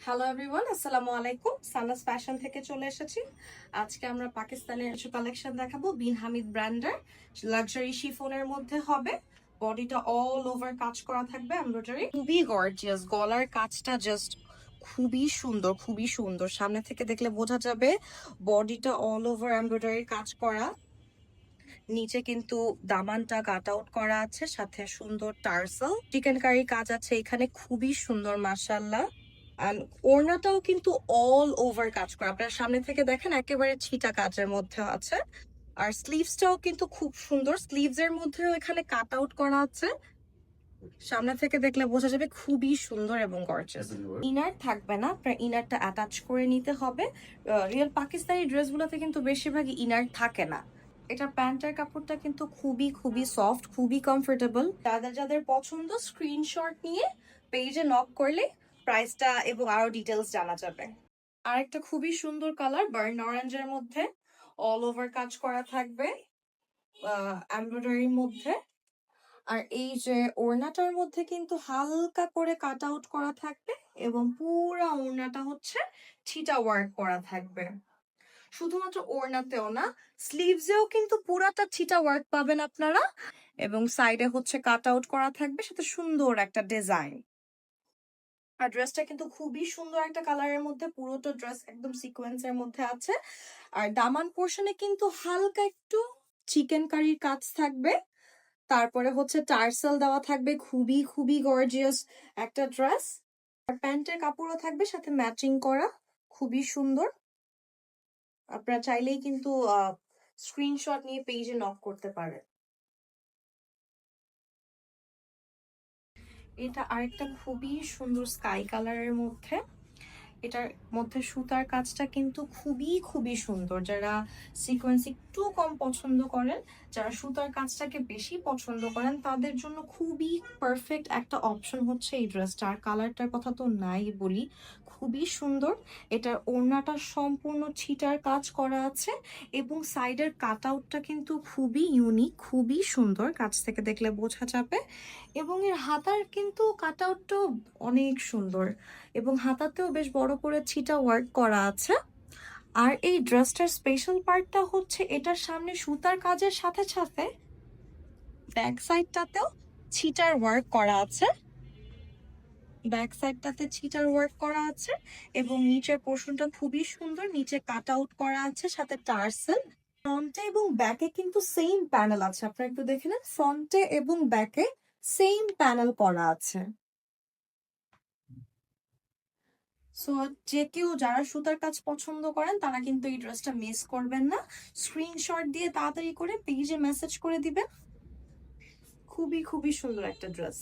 Hello everyone, আসসালামু আলাইকুম। Sana's fashion থেকে চলে এসেছি। আজকে আমরা পাকিস্তানের কিছু কালেকশন দেখাবো। বিন হামিদ ব্র্যান্ডের লাক্সারি শিফনের মধ্যে হবে। বডিটা অল ওভার কাজ করা থাকবে এমব্রয়ডারি, খুবই গর্জিয়াস। গলার কাজটা জাস্ট খুবই সুন্দর, খুবই সুন্দর। সামনে থেকে দেখলে বোঝা যাবে বডিটা অল ওভার এমব্রয়ডারি কাজ করা। নিচে কিন্তু দামানটা কাট আউট করা আছে, সাথে সুন্দর টার্সেল চিকেন কারি কাজ আছে এখানে, খুবই সুন্দর মাশাআল্লাহ। আর ওড়নাটাও কিন্তু অল ওভার কাজ করা, আপনার সামনে থেকে দেখেন একেবারে ছিটা কাজের মধ্যে আছে। আর স্লিভসটাও কিন্তু খুব সুন্দর, স্লিভস এর মধ্যেও এখানে কাট আউট করা আছে। সামনে থেকে দেখলে বোঝা যাবে খুবই সুন্দর এবং গর্জিয়াস। ইনার থাকবে না, আপনার ইনারটা অ্যাটাচ করে নিতে হবে। রিয়েল পাকিস্তানি ড্রেসগুলোতে কিন্তু বেশিরভাগই ইনার থাকে না। এটা প্যান্টের কাপড়টা কিন্তু খুবই খুবই সফট, খুবই কমফোর্টেবল। যাদের যাদের পছন্দ স্ক্রিনশট নিয়ে পেজে নক করলে প্রাইসটা এবং আরো ডিটেলস জানা যাবে। আরেকটা খুবই সুন্দর কালার বার্ন অরেঞ্জের মধ্যে অল ওভার কাজ করা থাকবে এমব্রয়ডারির মধ্যে। আর এই যে ওড়নাটার মধ্যে কিন্তু হালকা করে কাট আউট করা থাকবে এবং পুরো ওড়নাটা হচ্ছে ছিটা ওয়ার্ক করা থাকবে। শুধুমাত্র ওড়নাতেও না, স্লিভসেও কিন্তু পুরাটা ছিটা ওয়ার্ক পাবেন আপনারা। এবং সাইডে হচ্ছে কাট আউট করা থাকবে, সাথে সুন্দর একটা ডিজাইন। আর ড্রেসটা কিন্তু খুবই সুন্দর একটা কালারের মধ্যে, পুরোটা ড্রেস একদম সিকোয়েন্সের মধ্যে আছে। আর দামান পোর্শনে কিন্তু হালকা একটু চিকেন কারির কাজ থাকবে, তারপরে হচ্ছে টার্সেল দেওয়া থাকবে। খুবই খুবই গর্জিয়াস একটা ড্রেস। আর প্যান্টের কাপড়ও থাকবে সাথে ম্যাচিং করা, খুবই সুন্দর। আপনারা চাইলেই কিন্তু স্ক্রিনশট নিয়ে পেজে নক করতে পারেন। এটা আরেকটা খুবই সুন্দর স্কাই কালারের মধ্যে। এটার মধ্যে সুতার কাজটা কিন্তু খুবই খুবই সুন্দর। যারা সিকোয়েন্স একটু কম পছন্দ করেন, যারা সুতার কাজটাকে বেশি পছন্দ করেন, তাদের জন্য খুবই পারফেক্ট একটা অপশন হচ্ছে এই ড্রেসটা। আর কালারটার কথা তো নাই বলি, খুবই সুন্দর। এটার ওড়নাটা সম্পূর্ণ ছিটার কাজ করা আছে এবং সাইডের কাট আউটটা কিন্তু খুবই ইউনিক, খুবই সুন্দর, কাছ থেকে দেখলে বোঝা যাবে। এবং এর হাতার কিন্তু কাট আউটটাও অনেক সুন্দর এবং হাতাতেও বেশ বড় করে ছিটা ওয়ার্ক করা আছে। আর এই ড্রেসটার স্পেশাল পার্টটা হচ্ছে এটার সামনে সুতার কাজের সাথে সাথে ব্যাক সাইডটাতেও ছিটার ওয়ার্ক করা আছে। ব্যাক সাইডটাতে ছিটার ওয়ার্ক করা আছে এবং নিচের পোর্শনটা খুবই সুন্দর, নিচে কাট আউট করা আছে সাথে টার্সেল। ফ্রন্টে এবং ব্যাকে কিন্তু সেম প্যানেল আছে, আপনারা একটু দেখে নেন। ফ্রন্টে এবং ব্যাকে সেম প্যানেল করা আছে। সো যে কেউ যারা সুতার কাজ পছন্দ করেন তারা কিন্তু এই ড্রেসটা মিস করবেন না। স্ক্রিনশট দিয়ে তাড়াতাড়ি করে পেজে মেসেজ করে দিবেন। খুবই খুবই সুন্দর একটা ড্রেস।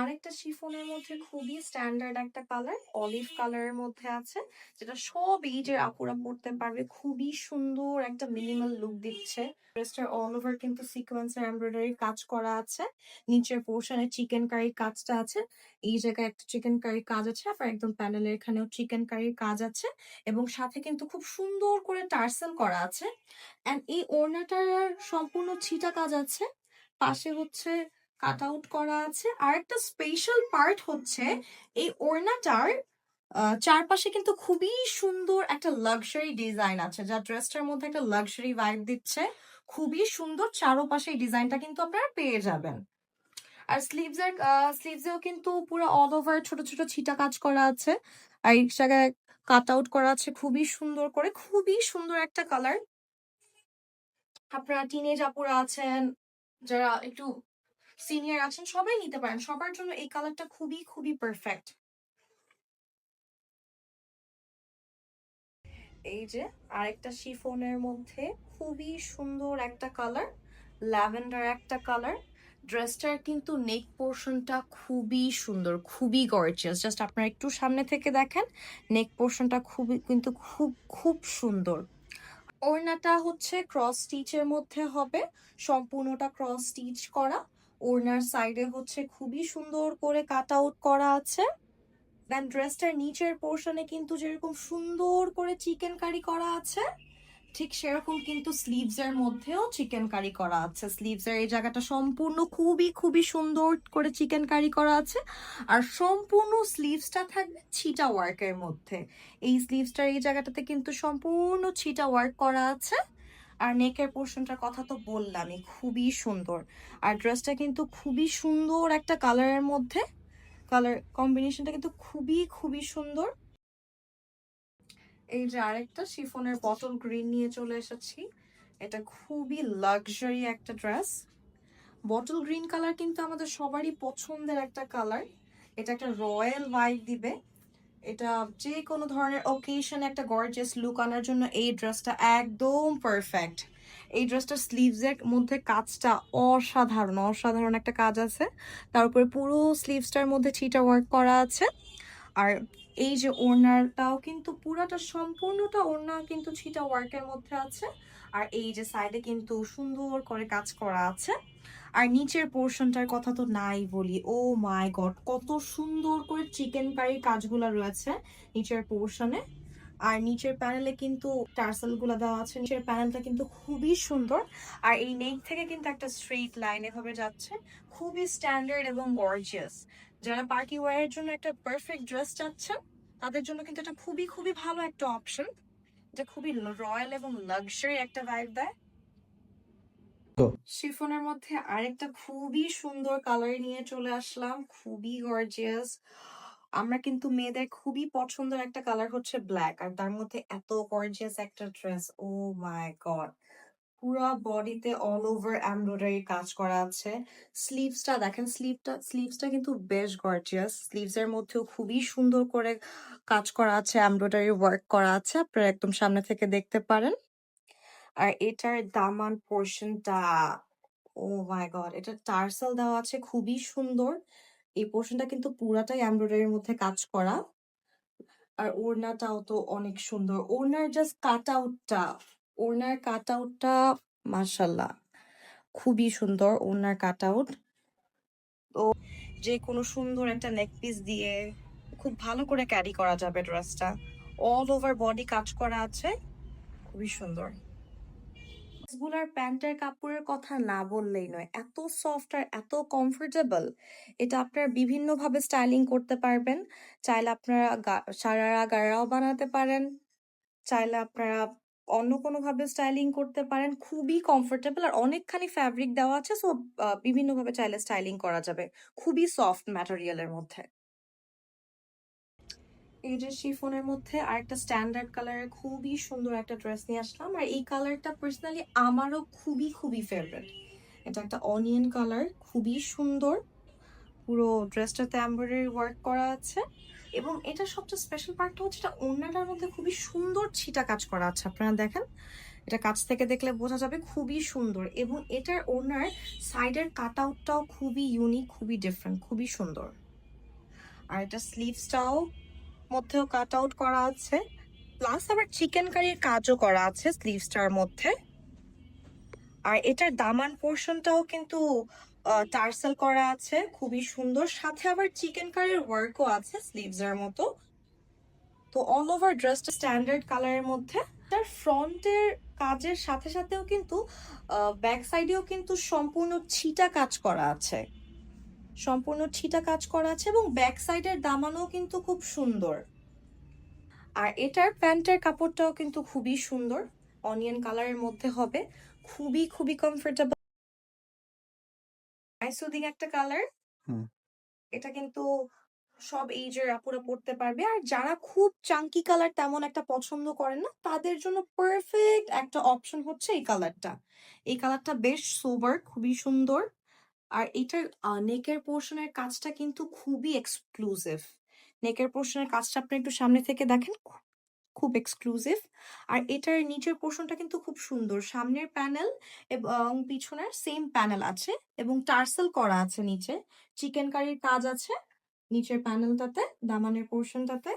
আরেকটা শিফনের মধ্যে খুবই স্ট্যান্ডার্ড একটা কালার, অলিভ কালারের মধ্যে আছে, যেটা সব এইজের আপুরা পড়তে পারবে। খুবই সুন্দর একটা মিনিমাল লুক দিচ্ছে। ড্রেসটার অল ওভার কিন্তু সিকোয়েন্সের এমব্রয়ডারি কাজ করা আছে। নিচের পোর্শনে চিকেন কারির কাজটা আছে, এই জায়গায় একটা চিকেন কারির কাজ আছে, আবার একদম প্যানেলের এখানেও চিকেন কারির কাজ আছে এবং সাথে কিন্তু খুব সুন্দর করে টার্সেল করা আছে। এন্ড এই ওড়নাটার সম্পূর্ণ ছিটা কাজ আছে, পাশে হচ্ছে কাট আউট করা আছে। আর একটা স্পেশাল পার্ট হচ্ছে এই ওড়নাটার চারপাশে কিন্তু খুবই সুন্দর একটা লাক্সারি ডিজাইন আছে, যা ড্রেসটার মধ্যে একটা লাক্সারি ভাইব দিচ্ছে। খুবই সুন্দর, চারপাশে এই ডিজাইনটা কিন্তু আপনারা পেয়ে যাবেন। আর স্লিভসেও কিন্তু পুরো অল ওভার ছোট ছোট ছিটা কাজ করা আছে, আর এই জায়গায় কাট আউট করা আছে খুবই সুন্দর করে। খুবই সুন্দর একটা কালার। আপনারা টিনেজ আপুরা আছেন, যারা একটু সিনিয়র আছেন, সবাই নিতে পারেন, সবার জন্য এই কালারটা খুবই খুবই পারফেক্ট। এই যে আরেকটা শিফনের মধ্যে খুবই সুন্দর একটা কালার, ল্যাভেন্ডার একটা কালার। ড্রেসটার কিন্তু নেক পোর্শনটা খুবই সুন্দর, খুবই গর্জিয়াস। জাস্ট আপনারা একটু সামনে থেকে দেখেন, নেক পোর্শনটা খুবই কিন্তু খুব খুব সুন্দর। ওড়নাটা হচ্ছে ক্রস স্টিচের মধ্যে হবে, সম্পূর্ণটা ক্রস স্টিচ করা। ওড়নার সাইডে হচ্ছে খুবই সুন্দর করে কাট আউট করা আছে। দেন ড্রেসটার নিচের পোর্শনে কিন্তু যেরকম সুন্দর করে চিকেন কারি করা আছে, ঠিক সেরকম কিন্তু স্লিভস এর মধ্যেও চিকেন কারি করা আছে। স্লিভস এর এই জায়গাটা সম্পূর্ণ খুবই খুবই সুন্দর করে চিকেন কারি করা আছে। আর সম্পূর্ণ স্লিভসটা থাকবে ছিটা ওয়ার্কের মধ্যে। এই স্লিভসটার এই জায়গাটাতে কিন্তু সম্পূর্ণ ছিটা ওয়ার্ক করা আছে। আর নেকের পোর্শনটার কথা তো বললামই, খুবই সুন্দর। আর ড্রেসটা কিন্তু খুবই সুন্দর একটা কালারের মধ্যে, কালার কম্বিনেশনটা কিন্তু খুবই খুবই সুন্দর। এই যে আরেকটা শিফনের বটল গ্রিন নিয়ে চলে এসেছি। এটা খুবই লাক্সারি একটা ড্রেস। বটল গ্রিন কালার কিন্তু আমাদের সবারই পছন্দের একটা কালার। এটা একটা রয়্যাল ভাইব দিবে। এটা যে কোনো ধরনের অকেশনে একটা গর্জিয়াস লুক আনার জন্য এই ড্রেসটা একদম পারফেক্ট। এই ড্রেসটার স্লিভসের মধ্যে কাজটা অসাধারণ অসাধারণ একটা কাজ আছে। তার উপরে পুরো স্লিভসটার মধ্যে ছিটা ওয়ার্ক করা আছে। আর এই যে ওড়নাটাও কিন্তু পুরাটা সম্পূর্ণটা ওড়না কিন্তু ছিটা ওয়ার্কের মধ্যে আছে। আর এই যে সাইডে কিন্তু সুন্দর করে কাজ করা আছে। আর নিচের পোর্শনটার কথা তো নাই বলি, ও মাই গড কত সুন্দর করে চিকেন কারি কাজগুলো রয়েছে নিচের পোর্শনে। আর নিচের প্যানেলে কিন্তু টার্সেল গুলো দেওয়া আছে। নিচের প্যানেলটা কিন্তু খুবই সুন্দর। আর এই নেক থেকে কিন্তু একটা স্ট্রেট লাইন এভাবে যাচ্ছে, খুবই স্ট্যান্ডার্ড এবং গর্জিয়াস। যারা পার্টি ওয়্যারের জন্য একটা পারফেক্ট ড্রেস চাচ্ছেন তাদের জন্য কিন্তু এটা খুবই খুবই ভালো একটা অপশন। এটা খুবই রয়্যাল এবং লাক্সারি একটা ভাইব দেয়। শিফনের মধ্যে আরেকটা খুবই সুন্দর কালার নিয়ে চলে আসলাম, খুবই গর্জিয়াস। আমরা কিন্তু মেয়েদের খুবই পছন্দের একটা কালার হচ্ছে ব্ল্যাক, আর তার মধ্যে এত গর্জিয়াস একটা ড্রেস, ও মাই গড। পুরো বডিতে অল ওভার এমব্রয়ডারি কাজ করা আছে। স্লিভসটা দেখেন, স্লিভসটা কিন্তু বেশ গর্জিয়াস। স্লিভস এর মধ্যেও খুবই সুন্দর করে কাজ করা আছে, এমব্রয়ডারি ওয়ার্ক করা আছে, আপনারা একদম সামনে থেকে দেখতে পারেন। আর এটার দামান পোর্শনটা, ও মাই গড, এটা টার্সেল দেওয়া আছে খুবই সুন্দর। এই পোর্শনটা কিন্তু পুরাটাই এমব্রয়ডারির মধ্যে কাজ করা। আর ওড়নাটাও তো অনেক সুন্দর। ওড়নার জাস্ট কাট আউটটা, ওড়নার কাট আউটটা মাশাল্লাহ খুবই সুন্দর ওড়নার কাট আউট। তো যে কোনো সুন্দর একটা নেক পিস দিয়ে খুব ভালো করে ক্যারি করা যাবে ড্রেসটা। অল ওভার বডি কাজ করা আছে, খুবই সুন্দর। ড্রেসগুলার প্যান্টের কাপড়ের কথা না বললেই নয়, এত সফট আর এত কমফোর্টেবল। এটা আপনারা বিভিন্নভাবে স্টাইলিং করতে পারবেন। চাইলে আপনারা সারারা গাড়াও বানাতে পারেন, চাইলে আপনারা অন্য কোনো ভাবে স্টাইলিং করতে পারেন। খুবই কমফোর্টেবল আর অনেকখানি ফ্যাব্রিক দেওয়া আছে, সো বিভিন্নভাবে চাইলে স্টাইলিং করা যাবে। খুবই সফট ম্যাটেরিয়ালের মধ্যে। এই যে শিফনের মধ্যে আরেকটা স্ট্যান্ডার্ড কালারের খুবই সুন্দর একটা ড্রেস নিয়ে আসলাম। আর এই কালারটা পার্সোনালি আমারও খুবই খুবই ফেভারিট। এটা একটা অনিয়ন কালার, খুবই সুন্দর। পুরো ড্রেসটাতে এমব্রয়ডারি ওয়ার্ক করা আছে। এবং এটা সবচেয়ে স্পেশাল পার্টটা হচ্ছে এটা ওড়নাটার মধ্যে খুবই সুন্দর ছিটা কাজ করা আছে। আপনারা দেখেন, এটা কাছ থেকে দেখলে বোঝা যাবে, খুবই সুন্দর। এবং এটার ওড়নার সাইডের কাট আউটটাও খুবই ইউনিক, খুবই ডিফারেন্ট, খুবই সুন্দর। আর এটা স্লিভসটাও মধ্যেও কাট আউট করা আছে, প্লাস আবার চিকেন কারির কাজও করা আছে স্লিভসটার মধ্যে। আর এটার দামান পোর্শনটাও কিন্তু টার্সেল করা আছে, খুবই সুন্দর। সাথে আবার চিকেন কারির ওয়ার্কও আছে স্লিভস এর মতো। তো অল ওভার ড্রেসটা স্ট্যান্ডার্ড কালারের মধ্যে। তার ফ্রন্টের কাজের সাথে সাথেও কিন্তু ব্যাক সাইডেও কিন্তু সম্পূর্ণ ছিটা কাজ করা আছে, সম্পূর্ণ ছিটা কাজ করা আছে। এবং ব্যাক সাইডের দামানও কিন্তু খুব সুন্দর। আর এটার প্যান্টের কাপড়টাও কিন্তু খুবই সুন্দর, অনিয়ন কালারের মধ্যে হবে, খুবই খুবই কমফোর্টেবল, সুদিং একটা কালার। এটা কিন্তু সব এজের আপুরা পড়তে পারবে। আর যারা খুব চাঙ্কি কালার তেমন একটা পছন্দ করেন না, তাদের জন্য পারফেক্ট একটা অপশন হচ্ছে এই কালারটা। এই কালারটা বেশ সোবার, খুবই সুন্দর। আর এটার নেকের পোর্শনের কাজটা কিন্তু খুবই এক্সক্লুসিভ। নেকের পোর্শনের কাজটা আপনি একটু সামনে থেকে দেখেন, খুব এক্সক্লুসিভ। আর এটার নিচের পোর্শনটা কিন্তু খুব সুন্দর, সামনের প্যানেল এবং পিছনের সেম প্যানেল আছে এবং টার্সেল করা আছে নিচে, চিকেন কারির কাজ আছে নিচের প্যানেলটাতে, দামানের পোর্শনটাতে।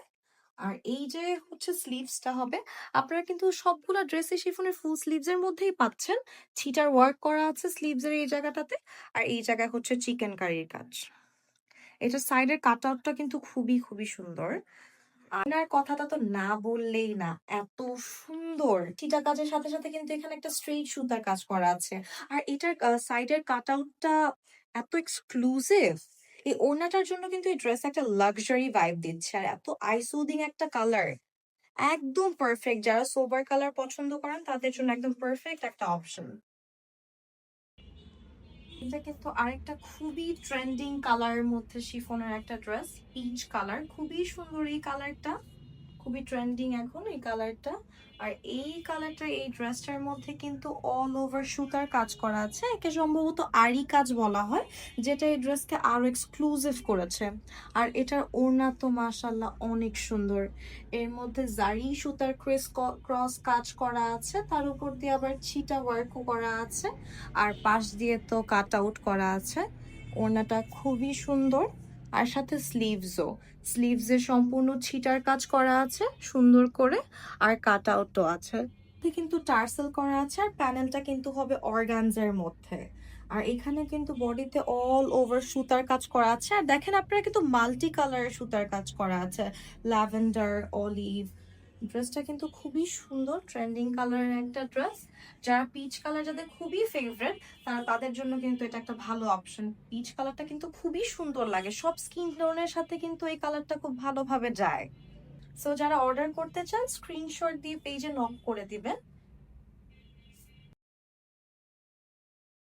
আর এই যে হচ্ছে স্লিভসটা হবে, আপনারা কিন্তু সবগুলা ড্রেসে শিফনের ফুল স্লিভস এর মধ্যেই পাচ্ছেন। ছিটার ওয়ার্ক করা আছে স্লিভস এর এই জায়গাটাতে। আর এই জায়গায় হচ্ছে চিকেন কারির কাজ। এটা সাইডের কাট আউটটা কিন্তু খুবই খুবই সুন্দর। আপনার কথাটা তো না বললেই না। এত সুন্দর! চিটা কাজের সাথে, সাথে কিন্তু এখানে একটা স্ট্রেইট সুতার কাজ করা আছে। আর এটার সাইডের কাটআউটটা এত এক্সক্লুসিভ। এই ওড়নাটার জন্য কিন্তু এই ড্রেস একটা লাক্সারি ভাইব দিচ্ছে। আর এত আই সুদিং একটা কালার। একদম পারফেক্ট। যারা সোবার কালার পছন্দ করেন তাদের জন্য একদম পারফেক্ট একটা অপশন। এটা কিন্তু আরেকটা খুবই ট্রেন্ডিং কালারের মধ্যে শিফনের একটা ড্রেস। Peach colour. খুবই সুন্দর এই কালারটা। খুবই ট্রেন্ডিং এখন এই কালারটা। আর এই কালারটা এই ড্রেসটার মধ্যে কিন্তু অল ওভার সুতার কাজ করা আছে। একে সম্ভবত আরি কাজ বলা হয়, যেটা এই ড্রেসকে আরো এক্সক্লুসিভ করেছে। আর এটার ওড়না তো মাশাল্লাহ অনেক সুন্দর। এর মধ্যে জারি সুতার ক্রস কাজ করা আছে, তার উপর দিয়ে আবার ছিটা ওয়ার্কও করা আছে, আর পাশ দিয়ে তো কাট আউট করা আছে। ওড়নাটা খুবই সুন্দর। আর সাথে স্লিভসও, স্লিভসে সম্পূর্ণ ছিটার কাজ করা আছে সুন্দর করে, আর কাট আউটও আছে। এতে কিন্তু টার্সেল করা আছে, আর প্যানেলটা কিন্তু হবে অর্গানজার মধ্যে। আর এখানে কিন্তু বডিতে অল ওভার সুতার কাজ করা আছে। আর দেখেন আপনারা কিন্তু মাল্টি কালারের সুতার কাজ করা আছে, ল্যাভেন্ডার, অলিভ। ড্রেসটা কিন্তু খুবই সুন্দর, ট্রেন্ডিং কালারের একটা ড্রেস। যারা পিচ কালার যাদের খুবই ফেভারিট, তাদের জন্য কিন্তু এটা একটা ভালো অপশন। পিচ কালারটা কিন্তু খুবই সুন্দর লাগে, সব স্কিন টোনের সাথে কিন্তু এই কালারটা খুব ভালোভাবে যায়। সো যারা অর্ডার করতে চান স্ক্রিনশট দিয়ে পেজে নক করে দিবেন।